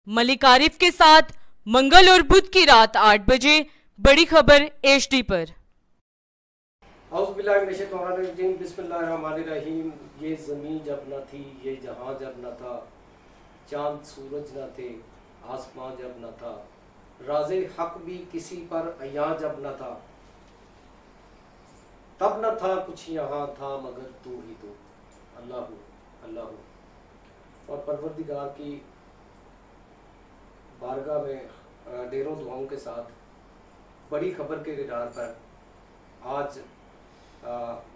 ملک عارف کے ساتھ منگل اور بدھ کی رات 8 بجے بڑی خبر HD پر۔ اعوذ باللہ من الشیطان الرجیم، بسم اللہ الرحمن الرحیم۔ یہ زمین جب نہ تھی، یہ جہاں جب نہ تھا، چاند سورج نہ تھے، آسمان جب نہ تھا، راز حق بھی کسی پر عیاں جب نہ تھا، تب نہ تھا کچھ یہاں تھا مگر تو ہی تو، اللہ اللہ۔ اور پروردگار کی بارگاہ میں ڈھیروں دعاؤں کے ساتھ بڑی خبر کے ادار پر آج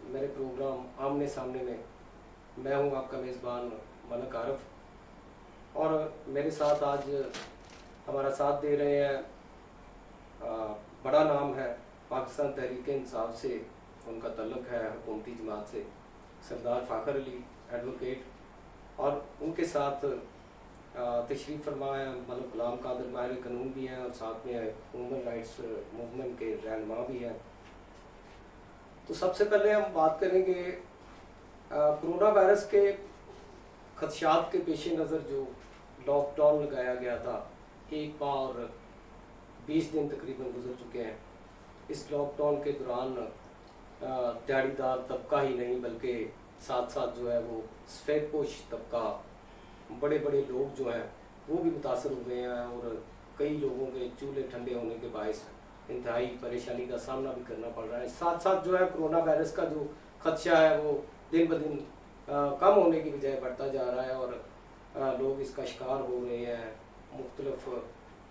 میرے پروگرام آمنے سامنے میں ہوں آپ کا میزبان ملک عارف، اور میرے ساتھ آج ہمارا ساتھ دے رہے ہیں بڑا نام ہے، پاکستان تحریک انصاف سے ان کا تعلق ہے، حکومتی جماعت سے، سردار فاخر علی ایڈوکیٹ، اور ان کے ساتھ تشریف فرما ہے ملک غلام قادر ماہر قانون بھی ہیں، اور ساتھ میں ہیومن رائٹس موومنٹ کے رہنما بھی ہیں۔ تو سب سے پہلے ہم بات کریں گے کرونا وائرس کے خدشات کے پیش نظر جو لاک ڈاؤن لگایا گیا تھا، 1 ماہ اور 20 دن تقریباً گزر چکے ہیں۔ اس لاک ڈاؤن کے دوران دیہڑی دار طبقہ ہی نہیں بلکہ ساتھ ساتھ جو ہے وہ سفید پوش طبقہ، بڑے بڑے لوگ جو ہیں وہ بھی متاثر ہوئے ہیں، اور کئی لوگوں کے چولہے ٹھنڈے ہونے کے باعث انتہائی پریشانی کا سامنا بھی کرنا پڑ رہا ہے۔ ساتھ ساتھ جو ہے کرونا وائرس کا جو خدشہ ہے وہ دن بدن کم ہونے کی بجائے بڑھتا جا رہا ہے، اور لوگ اس کا شکار ہو رہے ہیں مختلف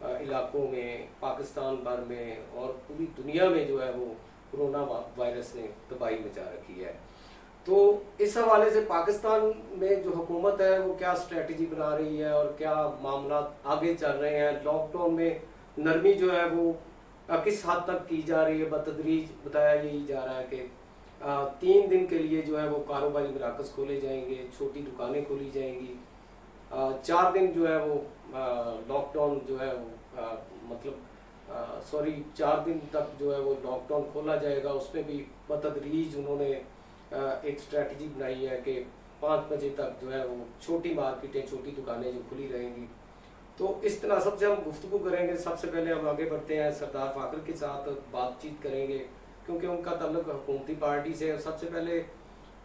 علاقوں میں، پاکستان بھر میں اور پوری دنیا میں جو ہے وہ کرونا وائرس نے تباہی مچا رکھی ہے۔ تو اس حوالے سے پاکستان میں جو حکومت ہے وہ کیا اسٹریٹجی بنا رہی ہے اور کیا معاملات آگے چل رہے ہیں، لاک ڈاؤن میں نرمی جو ہے وہ کس حد تک کی جا رہی ہے؟ بتدریج بتایا یہی جا رہا ہے کہ 3 دن کے لیے جو ہے وہ کاروباری مراکز کھولے جائیں گے، چھوٹی دکانیں کھولی جائیں گی، 4 دن جو ہے وہ لاک ڈاؤن جو ہے وہ مطلب 4 دن تک جو ہے وہ لاک ڈاؤن کھولا جائے گا۔ اس میں بھی بتدریج انہوں نے ایک اسٹریٹجی بنائی ہے کہ 5 بجے تک جو ہے وہ چھوٹی مارکیٹیں، چھوٹی دکانیں جو کھلی رہیں گی۔ تو اس تناسب سے ہم گفتگو کریں گے۔ سب سے پہلے ہم آگے بڑھتے ہیں، سردار فاخر کے ساتھ بات چیت کریں گے کیونکہ ان کا تعلق حکومتی پارٹی سے ہے۔ سب سے پہلے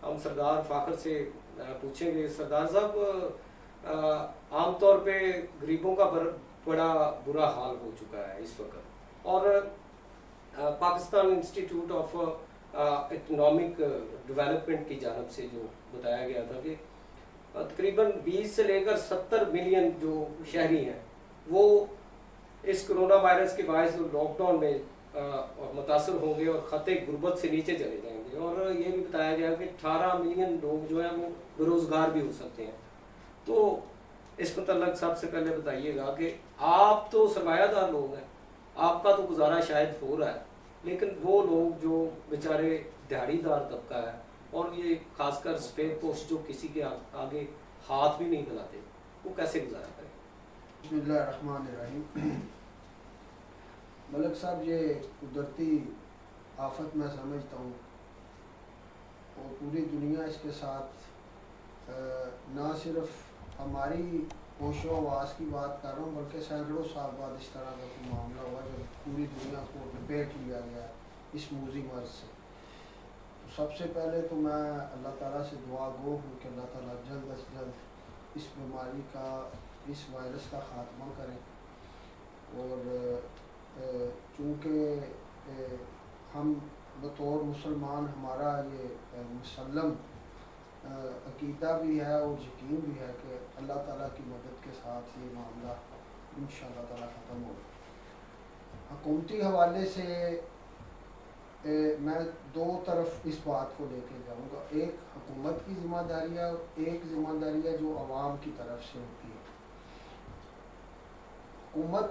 ہم سردار فاخر سے پوچھیں گے، سردار صاحب عام طور پہ غریبوں کا بڑا برا حال ہو چکا ہے اس وقت، اور Pakistan institute of economic development کی جانب سے جو بتایا گیا تھا کہ تقریباً 20 سے لے کر 70 ملین جو شہری ہیں وہ اس کرونا وائرس کے باعث لاک ڈاؤن میں متاثر ہوں گے اور خط غربت سے نیچے چلے جائیں گے، اور یہ بھی بتایا گیا کہ 18 ملین لوگ جو ہیں وہ بے روزگار بھی ہو سکتے ہیں۔ تو اس متعلق سب سے پہلے بتائیے گا کہ آپ تو سرمایہ دار لوگ ہیں، آپ کا تو گزارا شاید ہو رہا ہے، لیکن وہ لوگ جو بیچارے دیہڑی دار طبقہ ہے، اور یہ خاص کر سفید پوش جو کسی کے آگے ہاتھ بھی نہیں بناتے، وہ کیسے گزارا کریں؟ بسم اللہ الرحمن الرحیم۔ ملک صاحب، یہ قدرتی آفت میں سمجھتا ہوں، اور پوری دنیا اس کے ساتھ نہ صرف ہماری ہوش و حواس کی بات کر رہا ہوں بلکہ سینکڑوں سال بعد اس طرح کا کوئی معاملہ ہوا جب پوری دنیا کو لپیٹ لیا گیا اس موذی مرض سے۔ سب سے پہلے تو میں اللہ تعالیٰ سے دعا گو ہوں کہ اللہ تعالیٰ جلد از جلد اس بیماری کا، اس وائرس کا خاتمہ کریں، اور چونکہ ہم بطور مسلمان ہمارا یہ مسلم عقیدہ بھی ہے اور یقین بھی ہے کہ اللہ تعالیٰ کی مدد کے ساتھ یہ معاملہ انشاءاللہ تعالیٰ ختم ہوگا۔ حکومتی حوالے سے میں 2 طرف اس بات کو لے کے جاؤں گا، ایک حکومت کی ذمہ داری ہے اور ایک ذمہ داری ہے جو عوام کی طرف سے ہوتی ہے۔ حکومت،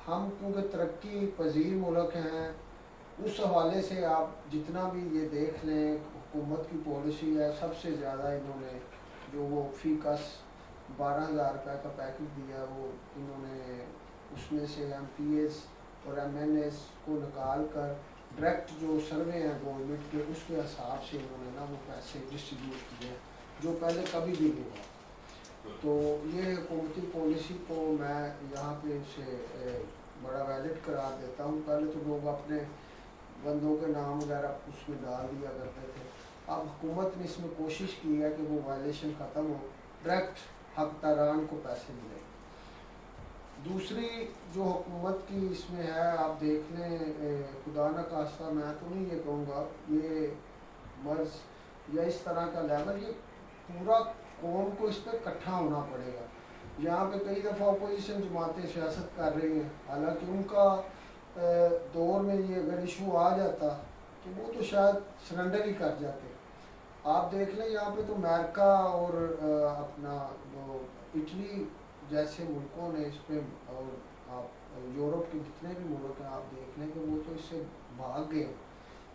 ہم کیونکہ ترقی پذیر ملک ہیں، اس حوالے سے آپ جتنا بھی یہ دیکھ لیں حکومت کی پالیسی ہے، سب سے زیادہ انہوں نے جو وہ فی کس 12,000 روپے کا پیکج دیا، وہ انہوں نے اس میں سے MPs اور MNs کو نکال کر ڈائریکٹ جو سروے ہیں گورنمنٹ کے، اس کے حساب سے انہوں نے وہ پیسے ڈسٹریبیوٹ کیے جو پہلے کبھی بھی نہیں ہوا۔ تو یہ حکومتی پالیسی کو میں یہاں پہ سے بڑا ویلڈ قرار دیتا ہوں. پہلے تو لوگ اپنے بندوں کے نام وغیرہ اس میں ڈال دیا کرتے تھے. اب حکومت نے اس میں کوشش کی ہے کہ وہ وائلیشن ختم ہو, ڈائریکٹ حقداران کو پیسے ملے. دوسری جو حکومت کی اس میں ہے, آپ دیکھ لیں, خدا نخواستہ میں تو نہیں یہ کہوں گا, یہ مرض یا اس طرح کا لیول, یہ پورا قوم کو اس پہ اکٹھا ہونا پڑے گا. یہاں پہ کئی دفعہ اپوزیشن جماعتیں سیاست کر رہی ہیں, حالانکہ ان کا دور میں یہ اگر ایشو آ جاتا تو وہ تو شاید سرنڈر ہی کر جاتے. آپ دیکھ لیں یہاں پہ تو امریکہ اور اپنا جو اٹلی جیسے ملکوں نے اس پہ, اور آپ یورپ کے جتنے بھی ملک ہیں آپ دیکھ لیں کہ وہ تو اس سے بھاگ گئے,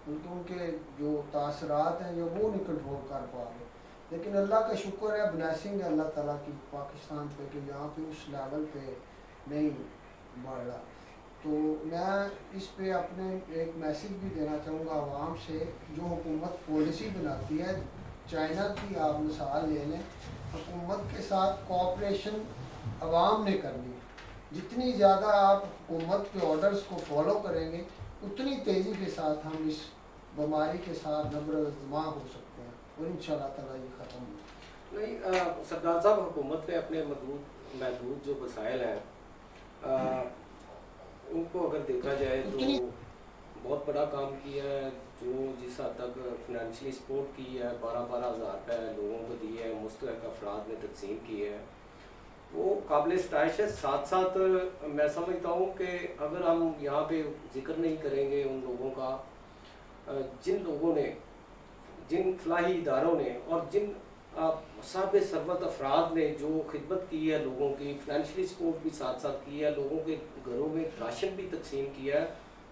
بلکہ ان کے جو تاثرات ہیں یہ وہ نہیں کنٹرول کر پا رہے. لیکن اللہ کا شکر ہے, بلیسنگ ہے اللہ تعالیٰ کی پاکستان پہ کہ یہاں پہ اس لیول پہ نہیں بڑھ رہا. تو میں اس پہ اپنے ایک میسیج بھی دینا چاہوں گا عوام سے, جو حکومت پالیسی بناتی ہے, چائنا کی آپ مثال لے لیں, حکومت کے ساتھ کوآپریشن عوام نے کرنی. جتنی زیادہ آپ حکومت کے آرڈرز کو فالو کریں گے اتنی تیزی کے ساتھ ہم اس بیماری کے ساتھ نبرد ہو سکتے ہیں, اور انشاءاللہ تعالیٰ یہ ختم ہو. نہیں سردار صاحب, حکومت نے اپنے محدود جو وسائل ہیں ان کو اگر دیکھا جائے تو بہت بڑا کام کیا ہے. جو جس حد تک فنانشلی سپورٹ کی ہے, 12,000 روپے لوگوں کو دی ہے, مستحق افراد نے تقسیم کی ہے, وہ قابل ستائش ہے. ساتھ ساتھ میں سمجھتا ہوں کہ اگر ہم یہاں پہ ذکر نہیں کریں گے ان لوگوں کا, جن لوگوں نے, جن فلاحی اداروں نے اور جن صاحب ثروت افراد نے جو خدمت کی ہے لوگوں کی, فنانشلی سپورٹ بھی ساتھ ساتھ کی ہے, لوگوں کے گھروں میں راشن بھی تقسیم کیا ہے.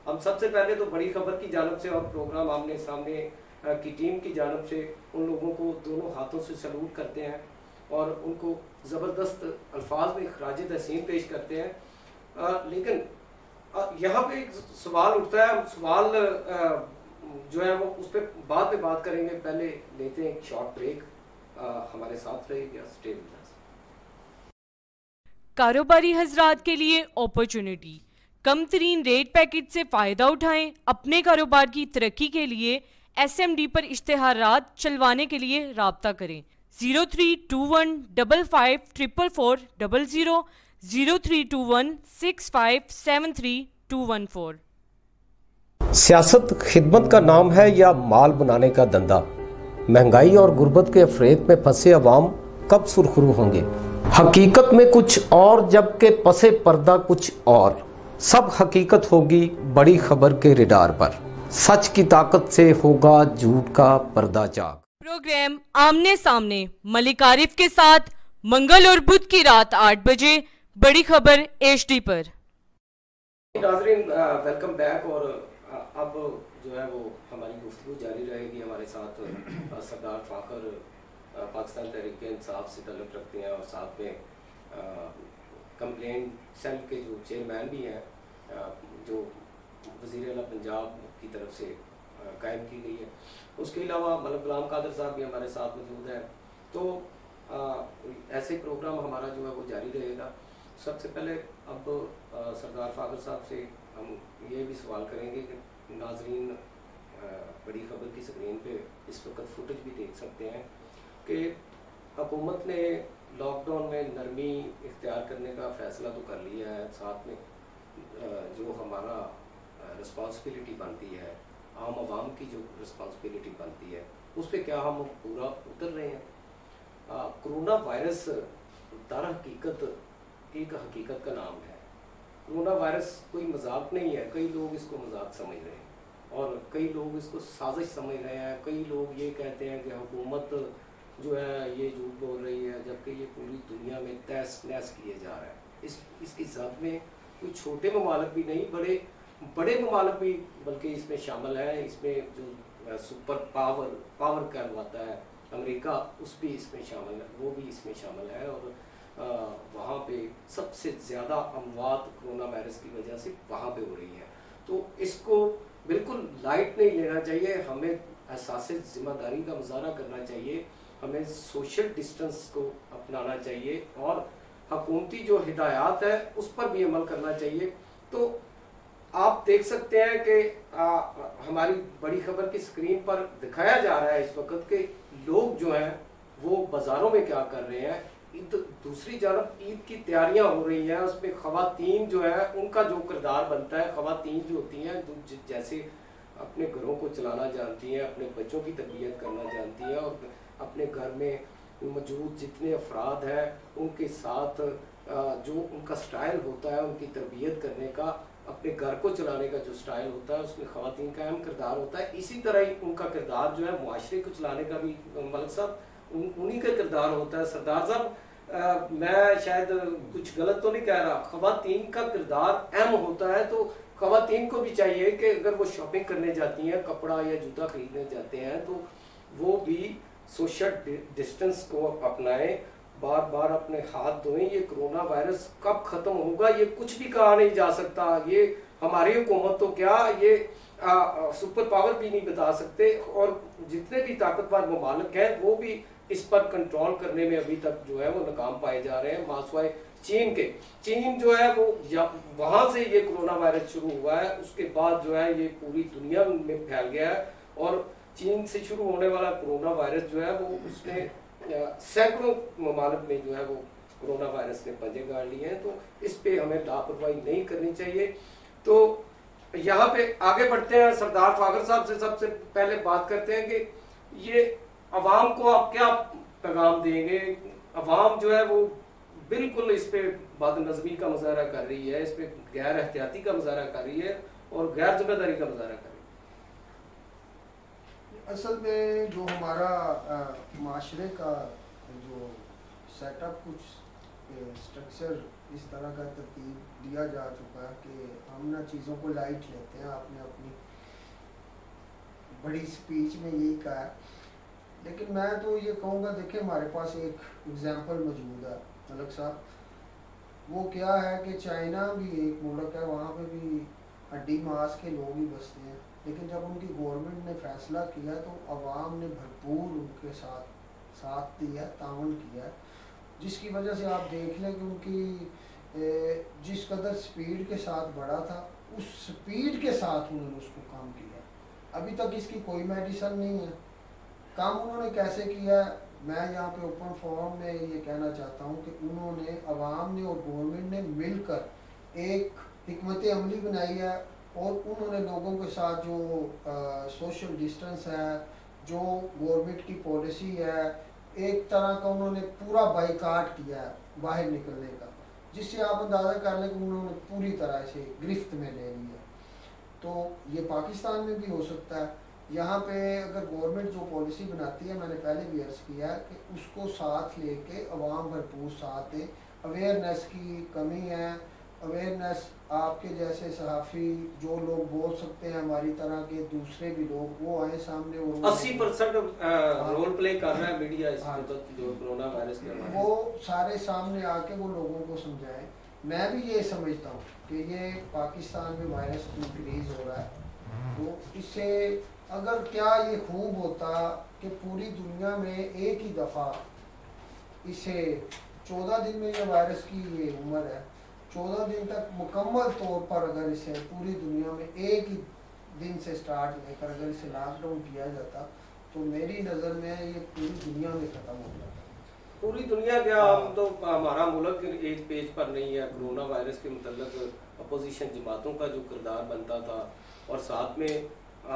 ہم سب سے پہلے تو بڑی خبر کی جانب سے اور پروگرام آمنے سامنے کی ٹیم کی جانب سے ان لوگوں کو دونوں ہاتھوں سے سلوٹ کرتے ہیں اور ان کو زبردست الفاظ میں خراج تحسین پیش کرتے ہیں. لیکن یہاں پہ ایک سوال اٹھتا ہے, سوال جو ہے وہ اس پہ بعد میں بات کریں گے. پہلے لیتے ہیں ایک شارٹ بریک. ہمارے ساتھ رہے گا, اسٹے ود اس. کاروباری حضرات کے لیے اپرچونٹی, کم ترین ریٹ پیکج سے فائدہ اٹھائیں. اپنے کاروبار کی ترقی کے لیے SMD پر اشتہارات چلوانے کے لیے رابطہ کریں. 0321554400 03216573 سیاست خدمت کا نام ہے یا مال بنانے کا دندہ؟ مہنگائی اور غربت کے فریب میں پھنسے عوام کب سرخرو ہوں گے؟ حقیقت میں کچھ اور جبکہ پس پردہ کچھ اور. سب حقیقت ہوگی بڑی خبر کے ریڈار پر. سچ کی طاقت سے ہوگا جھوٹ کا پردہ چاک. پروگرام آمنے سامنے ملک عارف کے ساتھ منگل اور بدھ کی رات 8 بجے بڑی خبر HD پر. ناظرین ویلکم بیک. اور اب جو ہے وہ ہماری گفتگو جاری رہے گی. ہمارے ساتھ سردار فاخر پاکستان تحریک انصاف سے تعلق رکھتے ہیں اور ساتھ میں کمپلین سیل کے جو چیئرمین بھی ہیں, جو وزیر اعلیٰ پنجاب کی طرف سے قائم کی گئی ہے. اس کے علاوہ ملک غلام قادر صاحب بھی ہمارے ساتھ موجود ہیں. تو ایسے پروگرام ہمارا جو ہے وہ جاری رہے گا. سب سے پہلے اب سردار فاخر صاحب سے ہم یہ بھی سوال کریں گے کہ ناظرین بڑی خبر کی اسکرین پہ اس وقت فوٹیج بھی دیکھ سکتے ہیں کہ حکومت نے لاک ڈاؤن میں نرمی اختیار کرنے کا فیصلہ تو کر لیا ہے. ساتھ میں جو ہمارا رسپانسبلٹی بنتی ہے, عام عوام کی جو رسپانسبلٹی بنتی ہے, اس پہ کیا ہم پورا اتر رہے ہیں؟ کرونا وائرس در حقیقت ایک حقیقت کا نام ہے. کرونا وائرس کوئی مذاق نہیں ہے. کئی لوگ اس کو مذاق سمجھ رہے ہیں اور کئی لوگ اس کو سازش سمجھ رہے ہیں. کئی لوگ یہ کہتے ہیں کہ حکومت جو ہے یہ جھوٹ بول رہی ہے, جبکہ یہ پوری دنیا میں تہس نہس کیے جا رہا ہے. اس کی ذات میں کوئی چھوٹے ممالک بھی نہیں, بڑے ممالک بھی بلکہ اس میں شامل ہیں. اس میں جو سپر پاور کہلواتا ہے امریکہ, اس بھی اس میں شامل ہے, وہ بھی اس میں شامل ہے. اور وہاں پہ سب سے زیادہ اموات کرونا وائرس کی وجہ سے وہاں پہ ہو رہی ہے. تو اس کو بالکل لائٹ نہیں لینا چاہیے. ہمیں احساس ذمہ داری کا مظاہرہ کرنا چاہیے ہمیں سوشل ڈسٹنس کو اپنانا چاہیے اور حکومتی جو ہدایات ہے اس پر بھی عمل کرنا چاہیے. تو آپ دیکھ سکتے ہیں کہ ہماری بڑی خبر کی اسکرین پر دکھایا جا رہا ہے اس وقت کہ لوگ جو ہیں وہ بازاروں میں کیا کر رہے ہیں. دوسری جانب عید کی تیاریاں ہو رہی ہیں, اس میں خواتین جو ہے ان کا جو کردار بنتا ہے, خواتین جو ہوتی ہیں جیسے اپنے گھروں کو چلانا جانتی ہیں, اپنے بچوں کی تربیت کرنا جانتی ہیں اور اپنے گھر میں موجود جتنے افراد ہیں ان کے ساتھ جو ان کا سٹائل ہوتا ہے ان کی تربیت کرنے کا, اپنے گھر کو چلانے کا جو سٹائل ہوتا ہے اس میں خواتین کا اہم کردار ہوتا ہے. اسی طرح ہی ان کا کردار جو ہے معاشرے کو چلانے کا بھی ملک صاحب انہی کا کردار ہوتا ہے. سردار صاحب میں شاید کچھ غلط تو نہیں کہہ رہا, خواتین کا کردار اہم ہوتا ہے. تو خواتین کو بھی چاہیے کہ اگر وہ شاپنگ کرنے جاتی ہیں, کپڑا یا جوتا خریدنے جاتے ہیں, تو وہ بھی سوشل ڈسٹنس کو اپنائیں, بار بار اپنے ہاتھ دھوئیں. یہ کرونا وائرس کب ختم ہوگا یہ کچھ بھی کہا نہیں جا سکتا. یہ ہماری حکومت تو کیا, یہ سپر پاور بھی نہیں بتا سکتے, اور جتنے بھی طاقتور ممالک ہیں وہ بھی اس پر کنٹرول کرنے میں ابھی تک جو ہے وہ ناکام پائے جا رہے ہیں, ماسوائے چین کے. چین جو ہے وہ وہاں سے یہ کرونا وائرس شروع ہوا ہے, اس کے بعد جو ہے یہ پوری دنیا میں پھیل گیا ہے, اور چین سے شروع ہونے والا کرونا وائرس جو ہے وہ اس نے سینکڑوں ممالک میں جو ہے وہ کرونا وائرس نے پنجے گاڑ لیے ہیں. تو اس پہ ہمیں لاپرواہی نہیں کرنی چاہیے. تو یہاں پہ آگے بڑھتے ہیں, سردار فاخر صاحب سے سب سے پہلے بات کرتے ہیں کہ یہ عوام کو آپ کیا پیغام دیں گے. عوام جو ہے وہ بالکل اس پہ بد نظمی کا مظاہرہ کر رہی ہے, اس پہ غیر احتیاطی کا مظاہرہ کر رہی ہے اور غیر ذمہ داری کا مظاہرہ کر رہی ہے. اصل میں جو ہمارا معاشرے کا جو سیٹ اپ, کچھ اسٹرکچر اس طرح کا ترتیب دیا جا چکا ہے کہ ہم نہ چیزوں کو لائٹ لیتے ہیں. آپ نے اپنی بڑی اسپیچ میں یہی کہا ہے, لیکن میں تو یہ کہوں گا, دیکھیں ہمارے پاس ایک ایگزامپل موجود ہے ملک صاحب. وہ کیا ہے کہ چائنا بھی ایک ملک ہے, وہاں پہ بھی ہڈی ماس کے لوگ ہی بستے ہیں, لیکن جب ان کی گورنمنٹ نے فیصلہ کیا تو عوام نے بھرپور ان کے ساتھ دیا, تعاون کیا, جس کی وجہ سے آپ دیکھ لیں کہ ان کی جس قدر سپیڈ کے ساتھ بڑھا تھا اس سپیڈ کے ساتھ انہوں نے اس کو کام کیا. ابھی تک اس کی کوئی میڈیسن نہیں ہے. کام انہوں نے کیسے کیا ہے, میں یہاں پہ اوپن فورم میں یہ کہنا چاہتا ہوں کہ انہوں نے, عوام نے اور گورنمنٹ نے مل کر ایک حکمت عملی بنائی ہے, اور انہوں نے لوگوں کے ساتھ جو سوشل ڈسٹنس ہے, جو گورنمنٹ کی پالیسی ہے, ایک طرح کا انہوں نے پورا بائیکاٹ کیا ہے باہر نکلنے کا, جس سے آپ اندازہ کر لیں کہ انہوں نے پوری طرح سے گرفت میں لے لیا. تو یہ پاکستان میں بھی ہو سکتا ہے. یہاں پہ اگر گورنمنٹ جو پالیسی بناتی ہے, میں نے پہلے بھی عرض کیا ہے کہ اس کو ساتھ لے کے عوام بھرپور ساتھ دے. اویئرنیس کی کمی ہے, اویئرنیس آپ کے جیسے صحافی جو لوگ بول سکتے ہیں, ہماری طرح کے دوسرے بھی لوگ, وہ آئے سامنے, اور 80% رول پلے کر رہا ہے میڈیا اس وقت جو کرونا وائرس کے بارے میں, وہ سارے سامنے آ کے وہ لوگوں کو سمجھائیں. میں بھی یہ سمجھتا ہوں کہ یہ پاکستان میں وائرس انکریز ہو رہا ہے, تو اس سے اگر کیا یہ خوب ہوتا کہ پوری دنیا میں ایک ہی دفعہ اسے 14 دن میں یہ وائرس کی یہ عمر ہے, 14 دن تک مکمل طور پر اگر اسے پوری دنیا میں ایک ہی دن سے سٹارٹ لے کر اگر اسے لاک ڈاؤن کیا جاتا تو میری نظر میں یہ پوری دنیا میں ختم ہو جاتا. پوری دنیا کیا, ہم تو ہمارا ملک ایک پیج پر نہیں ہے. کرونا وائرس کے متعلق اپوزیشن جماعتوں کا جو کردار بنتا تھا, اور ساتھ میں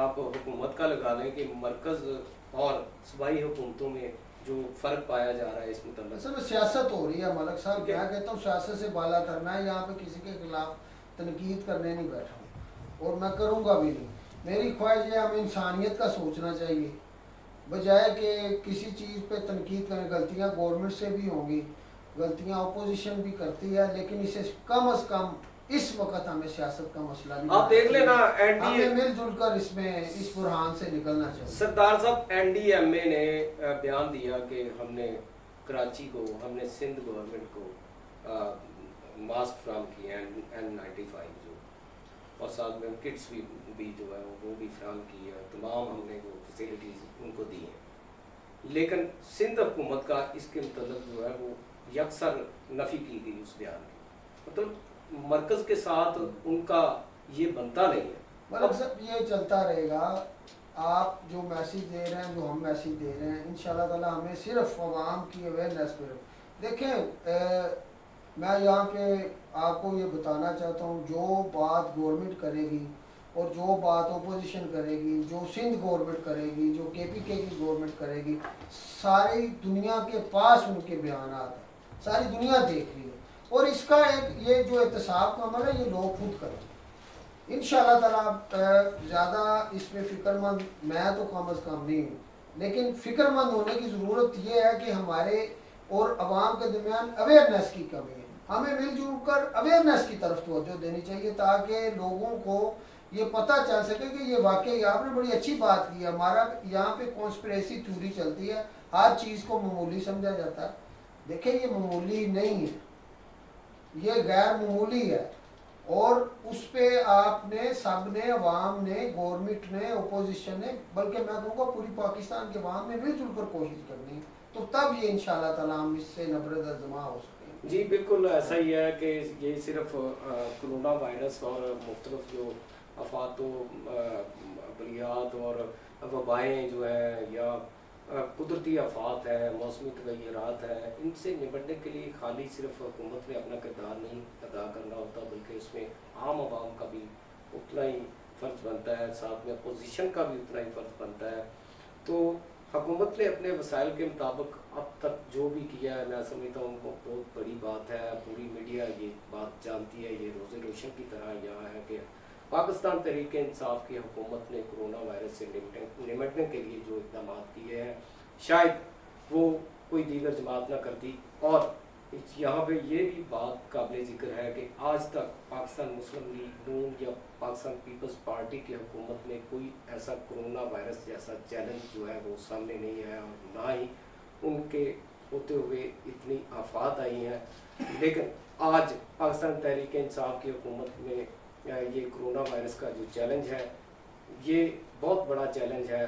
آپ حکومت کا لگا لیں کہ مرکز اور صوبائی حکومتوں میں جو فرق پایا جا رہا ہے اس متعلق. اصل میں سیاست ہو رہی ہے ملک صاحب, کیا کہتا ہوں سیاست سے بالا کرنا ہے. یہاں پہ کسی کے خلاف تنقید کرنے نہیں بیٹھا ہوں, اور میں کروں گا بھی نہیں. میری خواہش ہے ہمیں انسانیت کا سوچنا چاہیے, بجائے کہ کسی چیز پہ تنقید کریں. غلطیاں گورنمنٹ سے بھی ہوں گی, غلطیاں اپوزیشن بھی کرتی ہے, لیکن اسے کم از کم اس وقت ہمیں سیاست کا مسئلہ بھی آپ دیکھ لینا, ہمیں مل جل کر اس بحران سے نکلنا چاہیے. سردار صاحب NDMA نے بیان دیا کہ ہم نے کراچی کو, ہم نے سندھ گورنمنٹ کو ماسک فراہم کیے ہیں N95 جو, اور ساتھ میں کٹس بھی جو ہے وہ بھی فراہم کی ہے. تمام ہم نے جو فیسلٹیز ان کو دی ہیں. لیکن سندھ حکومت کا اس کے متعلق جو ہے وہ یکسر نفی کی گئی اس بیان کی، مطلب مرکز کے ساتھ ان کا یہ بنتا نہیں ہے۔ مطلب سب یہ چلتا رہے گا، آپ جو میسیج دے رہے ہیں، جو ہم میسیج دے رہے ہیں، انشاءاللہ تعالی ہمیں صرف عوام کی اویئرنیس پہ دیکھیں۔ میں یہاں پہ آپ کو یہ بتانا چاہتا ہوں، جو بات گورنمنٹ کرے گی اور جو بات اپوزیشن کرے گی، جو سندھ گورنمنٹ کرے گی، جو کے پی کے کی گورنمنٹ کرے گی، ساری دنیا کے پاس ان کے بیانات ہیں، ساری دنیا دیکھ رہی ہے، اور اس کا ایک یہ جو احتساب کا عمل ہے یہ لوگ خود کریں گے انشاءاللہ تعالی۔ زیادہ اس میں فکر مند میں تو کم از کم نہیں ہوں، لیکن فکر مند ہونے کی ضرورت یہ ہے کہ ہمارے اور عوام کے درمیان اویئرنیس کی کمی ہے۔ ہمیں مل جل کر اویئرنیس کی طرف توجہ دینی چاہیے تاکہ لوگوں کو یہ پتہ چل سکے کہ یہ واقعی آپ نے بڑی اچھی بات کی ہے۔ ہمارا یہاں پہ کانسپریسی تھیوری چلتی ہے، ہر چیز کو معمولی سمجھا جاتا ہے۔ دیکھیں یہ معمولی نہیں ہے، یہ غیر معمولی ہے، اور اس پہ آپ نے سب نے، عوام نے، گورنمنٹ نے، اپوزیشن نے، بلکہ میں کہوں گا پوری پاکستان کے عوام نے مل جل کر کوشش کرنی ہے، تو تب یہ انشاءاللہ تعالی ہم اس سے نبرد ازما ہو سکیں گے۔ جی بالکل ایسا ہی ہے کہ یہ صرف کرونا وائرس اور مختلف جو آفات و بلیات اور وبائیں جو ہیں یا قدرتی آفات ہیں، موسمی تغیرات ہیں، ان سے نمٹنے کے لیے خالی صرف حکومت نے اپنا کردار نہیں ادا کرنا ہوتا، بلکہ اس میں عام عوام کا بھی اتنا ہی فرض بنتا ہے، ساتھ میں اپوزیشن کا بھی اتنا ہی فرض بنتا ہے۔ تو حکومت نے اپنے وسائل کے مطابق اب تک جو بھی کیا ہے، میں سمجھتا ہوں بہت بڑی بات ہے، پوری میڈیا یہ بات جانتی ہے، یہ روز روشن کی طرح یہاں ہے کہ پاکستان تحریک انصاف کی حکومت نے کرونا وائرس سے نمٹنے کے لیے جو اقدامات کیے ہیں شاید وہ کوئی دیگر جماعت نہ کرتی۔ اور یہاں پہ یہ بھی بات قابل ذکر ہے کہ آج تک پاکستان مسلم لیگ نون یا پاکستان پیپلز پارٹی کی حکومت میں کوئی ایسا کرونا وائرس جیسا چیلنج جو ہے وہ سامنے نہیں آیا، اور نہ ہی ان کے ہوتے ہوئے اتنی آفات آئی ہیں۔ لیکن آج پاکستان تحریک انصاف کی حکومت میں یہ کرونا وائرس کا جو چیلنج ہے یہ بہت بڑا چیلنج ہے۔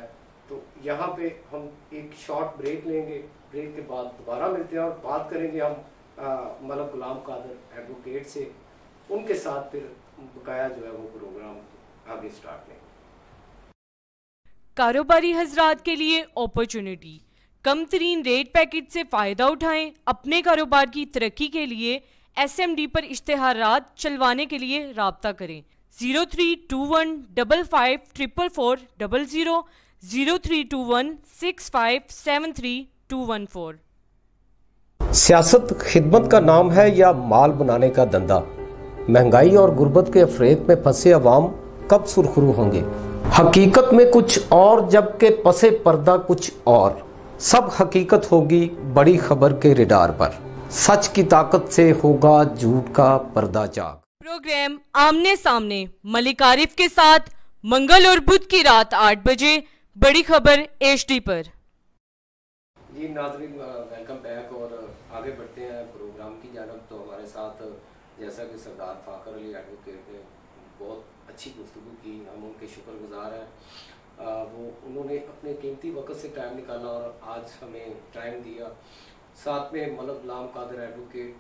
تو یہاں پہ ہم ایک شارٹ بریک لیں گے، بریک کے بعد دوبارہ ملتے ہیں اور بات کریں گے ہم ملک غلام قادر ایڈوکیٹ سے، ان کے ساتھ پھر بقایا جو ہے وہ پروگرام آگے سٹارٹ لیں گے۔ کاروباری حضرات کے لیے اپرچونٹی، کم ترین ریٹ پیکج سے فائدہ اٹھائیں۔ اپنے کاروبار کی ترقی کے لیے ایس ایم ڈی پر اشتہارات چلوانے کے لیے رابطہ کریں۔ 0321554400 0321657314۔ سیاست خدمت کا نام ہے یا مال بنانے کا دندہ؟ مہنگائی اور غربت کے افریب میں پھنسے عوام کب سرخرو ہوں گے؟ حقیقت میں کچھ اور جبکہ پس پردہ کچھ اور۔ سب حقیقت ہوگی بڑی خبر کے ریڈار پر، سچ کی طاقت سے ہوگا جھوٹ کا پردہ چاک۔ پروگرام آمنے سامنے ملک عارف کے ساتھ منگل اور بدھ کی رات 8 بجے بڑی خبر ایچ ڈی پر۔ جی ناظرین ویلکم بیک، اور آگے بڑھتے ہیں پروگرام کی جانب۔ تو ہمارے ساتھ جیسا کہ سردار فاخر علی ایڈوکیٹ نے بہت اچھی گفتگو کی، ہم ان کے شکر گزار ہیں۔ وہ انہوں نے اپنے قیمتی وقت سے ٹائم نکالا اور آج ہمیں ٹائم دیا۔ ساتھ میں ملک غلام قادر ایڈوکیٹ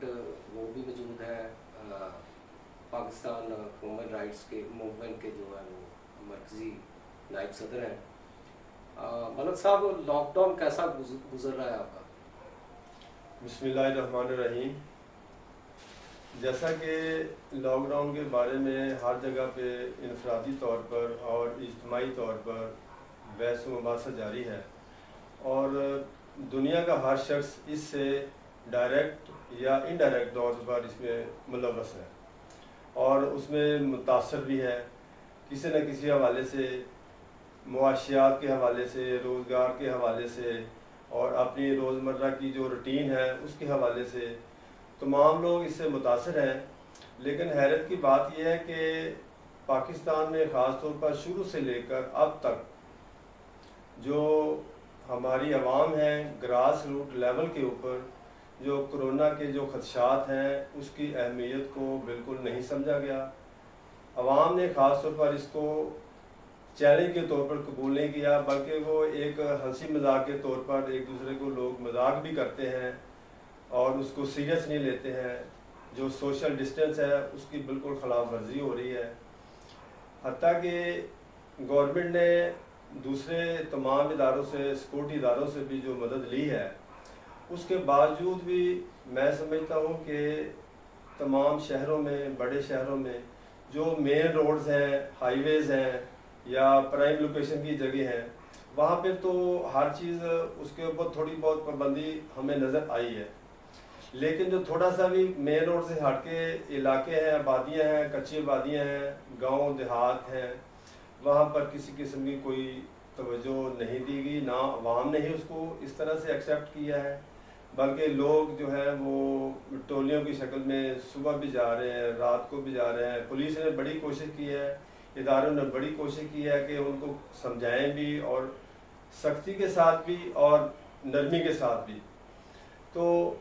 وہ بھی موجود ہے، پاکستان ہیومن رائٹس کے موومنٹ کے جو ہے وہ مرکزی نائب صدر ہیں۔ ملک صاحب لاک ڈاؤن کیسا گزر رہا ہے آپ کا؟ بسم اللہ الرحمن الرحیم۔ جیسا کہ لاک ڈاؤن کے بارے میں ہر جگہ پہ انفرادی طور پر اور اجتماعی طور پر بحث و مباحثہ جاری ہے، اور دنیا کا ہر شخص اس سے ڈائریکٹ یا انڈائریکٹ طور پر اس میں ملوث ہے اور اس میں متاثر بھی ہے، کسی نہ کسی حوالے سے، معاشیات کے حوالے سے، روزگار کے حوالے سے، اور اپنی روزمرہ کی جو روٹین ہے اس کے حوالے سے تمام لوگ اس سے متاثر ہیں۔ لیکن حیرت کی بات یہ ہے کہ پاکستان میں خاص طور پر شروع سے لے کر اب تک جو ہماری عوام ہیں گراس روٹ لیول کے اوپر جو کرونا کے جو خدشات ہیں اس کی اہمیت کو بالکل نہیں سمجھا گیا۔ عوام نے خاص طور پر اس کو چیلنج کے طور پر قبول نہیں کیا، بلکہ وہ ایک ہنسی مذاق کے طور پر ایک دوسرے کو لوگ مذاق بھی کرتے ہیں اور اس کو سیریس نہیں لیتے ہیں۔ جو سوشل ڈسٹینس ہے اس کی بالکل خلاف ورزی ہو رہی ہے، حتیٰ کہ گورنمنٹ نے دوسرے تمام اداروں سے، سیکورٹی اداروں سے بھی جو مدد لی ہے، اس کے باوجود بھی میں سمجھتا ہوں کہ تمام شہروں میں، بڑے شہروں میں جو مین روڈز ہیں، ہائی ویز ہیں یا پرائم لوکیشن کی جگہ ہیں، وہاں پہ تو ہر چیز اس کے اوپر تھوڑی بہت پابندی ہمیں نظر آئی ہے، لیکن جو تھوڑا سا بھی مین روڈ سے ہٹ کے علاقے ہیں، آبادیاں ہیں، کچی آبادیاں ہیں، گاؤں دیہات ہیں، وہاں پر کسی قسم کی کوئی توجہ نہیں دی گئی، نہ عوام نے ہی اس کو اس طرح سے ایکسیپٹ کیا ہے، بلکہ لوگ جو ہے وہ ٹولیوں کی شکل میں صبح بھی جا رہے ہیں، رات کو بھی جا رہے ہیں۔ پولیس نے بڑی کوشش کی ہے، اداروں نے بڑی کوشش کی ہے کہ ان کو سمجھائیں بھی، اور سختی کے ساتھ بھی اور نرمی کے ساتھ بھی۔ تو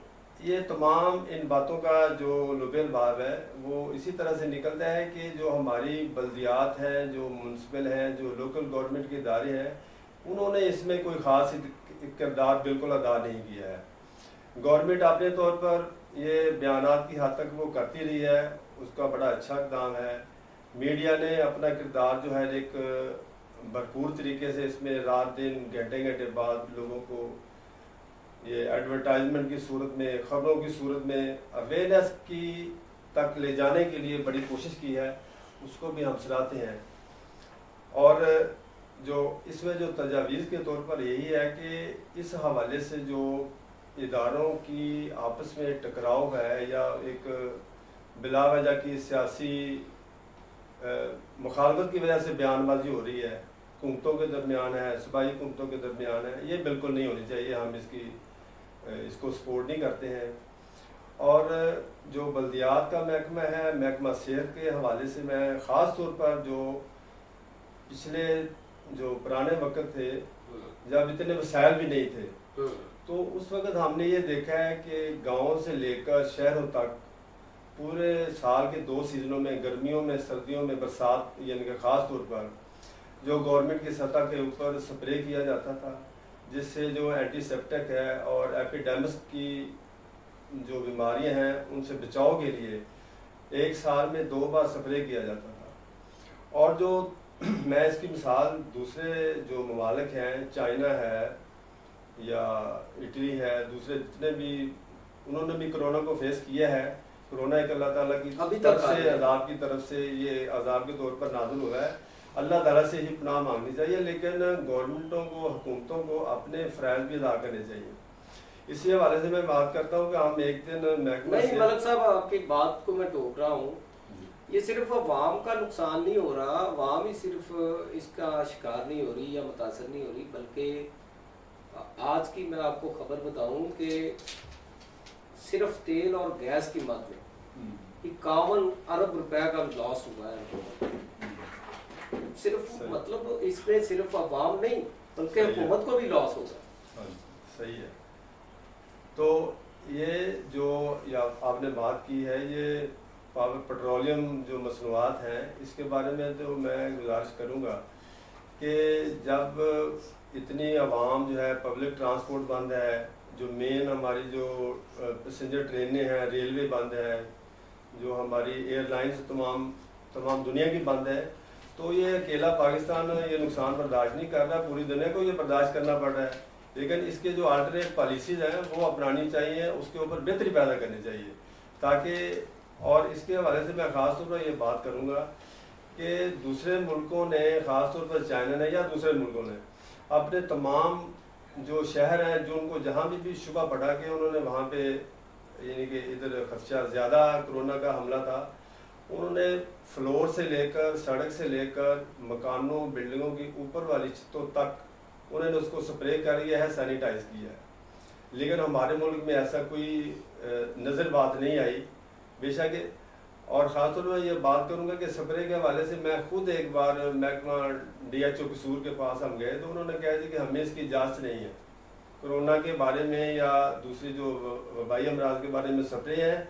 یہ تمام ان باتوں کا جو لب الباب ہے وہ اسی طرح سے نکلتا ہے کہ جو ہماری بلدیات ہیں، جو میونسپل ہیں، جو لوکل گورنمنٹ کے ادارے ہیں، انہوں نے اس میں کوئی خاص کردار بالکل ادا نہیں کیا ہے۔ گورنمنٹ اپنے طور پر یہ بیانات کی حد تک وہ کرتی رہی ہے، اس کا بڑا اچھا اقدام ہے۔ میڈیا نے اپنا کردار جو ہے ایک بھرپور طریقے سے اس میں رات دن گھنٹے گھنٹے بعد لوگوں کو یہ ایڈورٹائزمنٹ کی صورت میں، خبروں کی صورت میں اویئرنیس کی تک لے جانے کے لیے بڑی کوشش کی ہے، اس کو بھی ہم سراہتے ہیں۔ اور جو اس میں جو تجاویز کے طور پر یہی ہے کہ اس حوالے سے جو اداروں کی آپس میں ٹکراؤ ہے یا ایک بلا وجہ کی سیاسی مخالفت کی وجہ سے بیان بازی ہو رہی ہے، حکومتوں کے درمیان ہے، صوبائی حکومتوں کے درمیان ہے، یہ بالکل نہیں ہونی چاہیے، ہم اس کو سپورٹ نہیں کرتے ہیں۔ اور جو بلدیات کا محکمہ ہے، محکمہ صحت کے حوالے سے میں خاص طور پر جو پچھلے جو پرانے وقت تھے جب اتنے وسائل بھی نہیں تھے، تو اس وقت ہم نے یہ دیکھا ہے کہ گاؤں سے لے کر شہروں تک پورے سال کے 2 سیزنوں میں، گرمیوں میں، سردیوں میں، برسات یعنی کہ خاص طور پر جو گورنمنٹ کی سطح کے اوپر سپرے کیا جاتا تھا، جس سے جو اینٹی سیپٹک ہے اور ایپیڈیمس کی جو بیماریاں ہیں ان سے بچاؤ کے لیے 1 سال میں 2 بار سپرے کیا جاتا تھا۔ اور جو میں اس کی مثال دوسرے جو ممالک ہیں، چائنا ہے یا اٹلی ہے، دوسرے جتنے بھی، انہوں نے بھی کرونا کو فیس کیا ہے۔ کرونا ایک اللہ تعالیٰ کی طرف سے، عذاب کی طرف سے، یہ عذاب کے طور پر نازل ہوا ہے، اللہ تعالیٰ سے ہی پناہ مانگنی چاہیے، لیکن گورنمنٹوں کو، حکومتوں کو اپنے فرائض بھی ادا کرنے چاہیے۔ اسی حوالے سے میں بات کرتا ہوں کہ ہم ایک دن محکمہ نہیں ملک صاحب، آپ کی بات کو میں ٹوک رہا ہوں، یہ صرف عوام کا نقصان نہیں ہو رہا، عوام ہی صرف اس کا شکار نہیں ہو رہی یا متاثر نہیں ہو رہی، بلکہ آج کی میں آپ کو خبر بتاؤں کہ صرف تیل اور گیس کی مد میں 51 ارب روپے کا لاس ہوا ہے۔ صرف مطلب اس میں صرف عوام نہیں بلکہ حکومت کو بھی لاس ہوگا۔ صحیح ہے۔ تو یہ جو آپ نے بات کی ہے، یہ پٹرولیم جو مصنوعات ہیں، اس کے بارے میں تو میں گزارش کروں گا کہ جب اتنی عوام جو ہے، پبلک ٹرانسپورٹ بند ہے، جو مین ہماری جو پیسنجر ٹرینیں ہیں، ریلوے بند ہے، جو ہماری ایئر لائنز تمام دنیا کی بند ہے، تو یہ اکیلا پاکستان یہ نقصان برداشت نہیں کر رہا، پوری دنیا کو یہ برداشت کرنا پڑ رہا ہے۔ لیکن اس کے جو آلٹرنیٹ پالیسیز ہیں وہ اپنانی چاہیے، اس کے اوپر بہتری پیدا کرنی چاہیے تاکہ، اور اس کے حوالے سے میں خاص طور پر یہ بات کروں گا کہ دوسرے ملکوں نے، خاص طور پر چائنا نے یا دوسرے ملکوں نے، اپنے تمام جو شہر ہیں جو ان کو جہاں بھی شبہ پڑا کہ انہوں نے وہاں پہ یعنی کہ ادھر خدشہ زیادہ کرونا کا حملہ تھا، انہوں نے فلور سے لے کر، سڑک سے لے کر، مکانوں، بلڈنگوں کی اوپر والی چھتوں تک انہوں نے اس کو سپرے کر لیا ہے، سینیٹائز کیا ہے۔ لیکن ہمارے ملک میں ایسا کوئی نظر بات نہیں آئی، بے شک۔ اور خاص طور پر یہ بات کروں گا کہ سپرے کے حوالے سے میں خود ایک بار محکمہ DHO قصور کے پاس ہم گئے تو انہوں نے کہا کہ ہمیں اس کی اجازت نہیں ہے، کرونا کے بارے میں یا دوسری جو وبائی امراض کے بارے میں سپرے ہیں،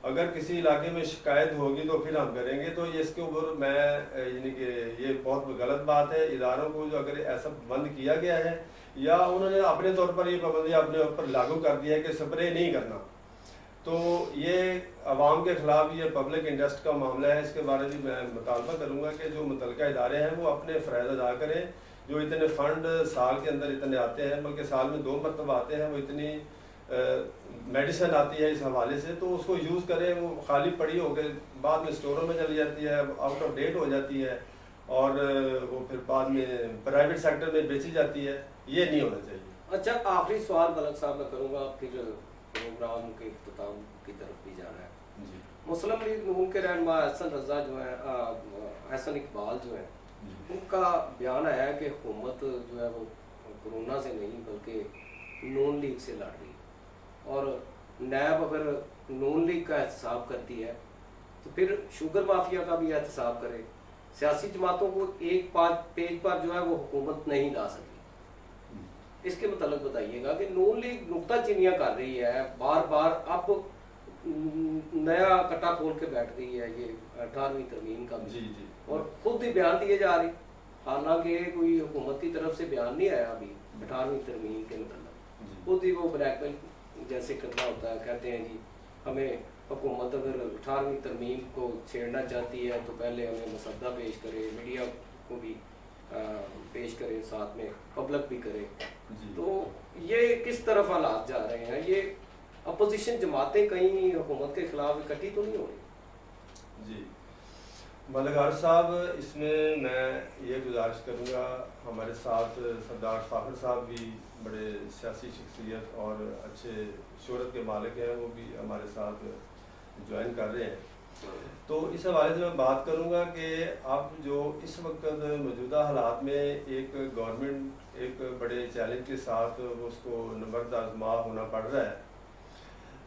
اگر کسی علاقے میں شکایت ہوگی تو پھر ہم کریں گے. تو اس کے اوپر میں یعنی کہ یہ بہت غلط بات ہے. اداروں کو جو اگر ایسا بند کیا گیا ہے یا انہوں نے اپنے طور پر یہ پابندی اپنے اوپر لاگو کر دیا ہے کہ سپرے نہیں کرنا, تو یہ عوام کے خلاف یہ پبلک انٹرسٹ کا معاملہ ہے. اس کے بارے میں مطالبہ کروں گا کہ جو متعلقہ ادارے ہیں وہ اپنے فرائض ادا کریں. جو اتنے فنڈ سال کے اندر اتنے آتے ہیں, بلکہ سال میں 2 مرتبہ آتے ہیں, وہ اتنی میڈیسن آتی ہے اس حوالے سے, تو اس کو یوز کریں. وہ خالی پڑی ہو کے بعد میں اسٹوروں میں چلی جاتی ہے, آؤٹ آف ڈیٹ ہو جاتی ہے, اور وہ پھر بعد میں پرائیویٹ سیکٹر میں بیچی جاتی ہے. یہ نہیں ہونا چاہیے. اچھا, آخری سوال ملک صاحب میں کروں گا, پھر پروگرام کے اختتام کی طرف بھی جانا ہے. جی. مسلم لیگ نون کے رہنما احسن رضا جو ہیں, احسن اقبال جو ہیں, ان کا بیان آیا ہے کہ حکومت جو ہے وہ کورونا سے نہیں بلکہ نون لیگ سے لڑ رہی ہے, اور نیب اگر نون لیگ کا احتساب کرتی ہے تو پھر شوگر مافیا کا بھی احتساب کرے. سیاسی جماعتوں کو ایک پیج پر جو ہے وہ حکومت نہیں لا سکی. اس کے متعلق بتائیے گا کہ نون لیگ نکتہ چینیاں کر رہی ہے بار بار, اب نیا کٹا کھول کے بیٹھ گئی ہے یہ 18ویں ترمیم کا بھی. جی جی. اور خود ہی بیان دیے جا رہی, حالانکہ کوئی حکومت کی طرف سے بیان نہیں آیا ابھی 18ویں ترمیم کے متعلق. خود ہی وہ بلیک میل جیسے کرنا ہوتا ہے, کہتے ہیں جی ہمیں حکومت اگر 18ویں ترمیم کو چھیڑنا چاہتی ہے تو پہلے ہمیں مسودہ پیش کرے, میڈیا کو بھی پیش کرے, ساتھ میں پبلک بھی کرے. تو یہ کس طرف حالات جا رہے ہیں؟ یہ اپوزیشن جماعتیں کہیں حکومت کے خلاف اکٹھی تو نہیں ہو رہی؟ جی ملک صاحب, اس میں یہ گزارش کروں گا, ہمارے ساتھ سردار فاخر صاحب بھی بڑے سیاسی شخصیت اور اچھے شہرت کے مالک ہیں, وہ بھی ہمارے ساتھ جوائن کر رہے ہیں. تو اس حوالے سے میں بات کروں گا کہ اب جو اس وقت موجودہ حالات میں ایک گورنمنٹ ایک بڑے چیلنج کے ساتھ اس کو نبرد آزما ہونا پڑ رہا ہے.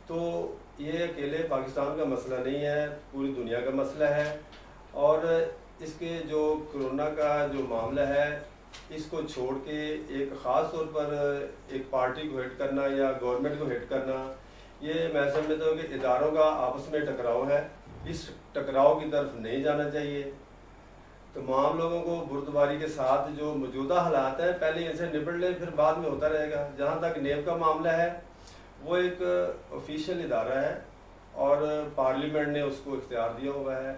تو یہ اکیلے پاکستان کا مسئلہ نہیں ہے, پوری دنیا کا مسئلہ ہے. اور اس کے جو کرونا کا جو معاملہ ہے, اس کو چھوڑ کے ایک خاص طور پر ایک پارٹی کو ہٹ کرنا یا گورنمنٹ کو ہٹ کرنا, یہ میں سمجھتا ہوں کہ اداروں کا آپس میں ٹکراؤ ہے. اس ٹکراؤ کی طرف نہیں جانا چاہیے. تمام لوگوں کو بردباری کے ساتھ جو موجودہ حالات ہیں پہلے ان سے نبڑ لیں, پھر بعد میں ہوتا رہے گا. جہاں تک نیب کا معاملہ ہے, وہ ایک آفیشیل ادارہ ہے اور پارلیمنٹ نے اس کو اختیار دیا ہوا ہے,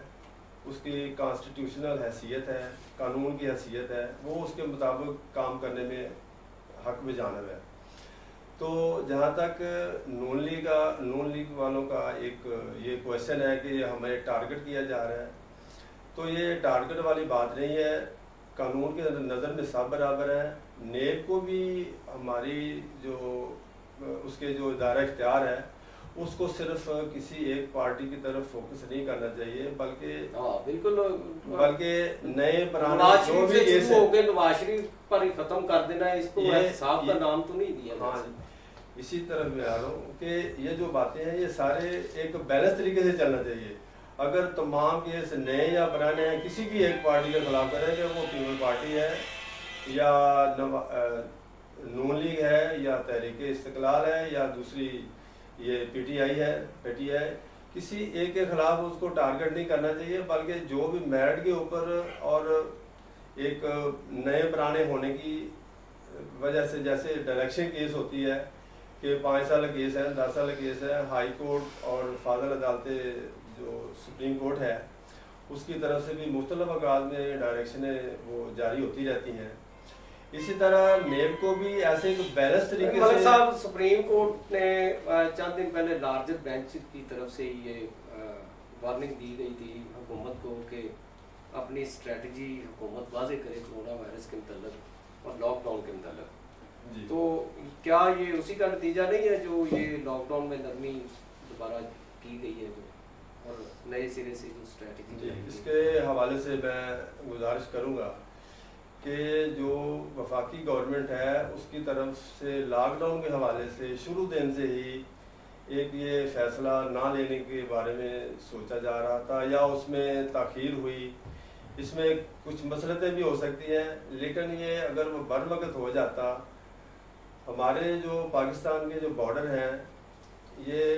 اس کی کانسٹیٹیوشنل حیثیت ہے, قانون کی حیثیت ہے, وہ اس کے مطابق کام کرنے میں حق میں جانب ہے. تو جہاں تک نون لیگ والوں کا ایک یہ کویشچن ہے کہ یہ ہمیں ٹارگٹ کیا جا رہا ہے, تو یہ ٹارگٹ والی بات نہیں ہے. قانون کے نظر میں سب برابر ہے. نیب کو بھی ہماری جو اس کے جو ادارہ اختیار ہے اس کو صرف کسی ایک پارٹی کی طرف فوکس نہیں کرنا چاہیے, بلکہ نئے پرانے جو بھی کیس ہیں نواز شریف پر ہی ختم کر دینا, اس کو احتساب کا نام تو نہیں دیا. ہاں, اسی طرف میں آ رہا ہوں کہ یہ جو باتیں ہیں یہ سارے ایک بیلنس طریقے سے چلنا چاہیے. اگر تمام کیس نئے یا پرانے ہیں, کسی بھی ایک پارٹی کے خلاف کریں کہ وہ پیپل پارٹی ہے یا نون لیگ ہے یا تحریک استقلال ہے یا دوسری یہ پی ٹی آئی ہے, کسی ایک کے خلاف اس کو ٹارگٹ نہیں کرنا چاہیے, بلکہ جو بھی میرٹ کے اوپر اور ایک نئے پرانے ہونے کی وجہ سے, جیسے ڈائریکشن کیس ہوتی ہے کہ 5 سال کیس ہے, 10 سال کیس ہے, ہائی کورٹ اور فاضل عدالتیں جو سپریم کورٹ ہے اس کی طرف سے بھی مختلف اوقات میں ڈائریکشنیں وہ جاری ہوتی رہتی ہیں. اسی طرح نیب کو بھی ایسے ایک بیلنس طریقے سے صاحب سپریم کورٹ نے چند دن پہلے لارجر بینچ کی طرف سے یہ وارننگ دی گئی تھی حکومت کو کہ اپنی اسٹریٹجی حکومت واضح کرے کورونا وائرس کے متعلق اور لاک ڈاؤن کے متعلق. تو کیا یہ اسی کا نتیجہ نہیں ہے جو یہ لاک ڈاؤن میں نرمی دوبارہ کی گئی ہے جو اور نئے سرے سے جو اسٹریٹجی؟ اس کے حوالے سے میں گزارش کروں گا کہ جو وفاقی گورنمنٹ ہے اس کی طرف سے لاک ڈاؤن کے حوالے سے شروع دن سے ہی ایک یہ فیصلہ نہ لینے کے بارے میں سوچا جا رہا تھا یا اس میں تاخیر ہوئی. اس میں کچھ مسئلتیں بھی ہو سکتی ہیں, لیکن یہ اگر وہ بر وقت ہو جاتا, ہمارے جو پاکستان کے جو بارڈر ہیں یہ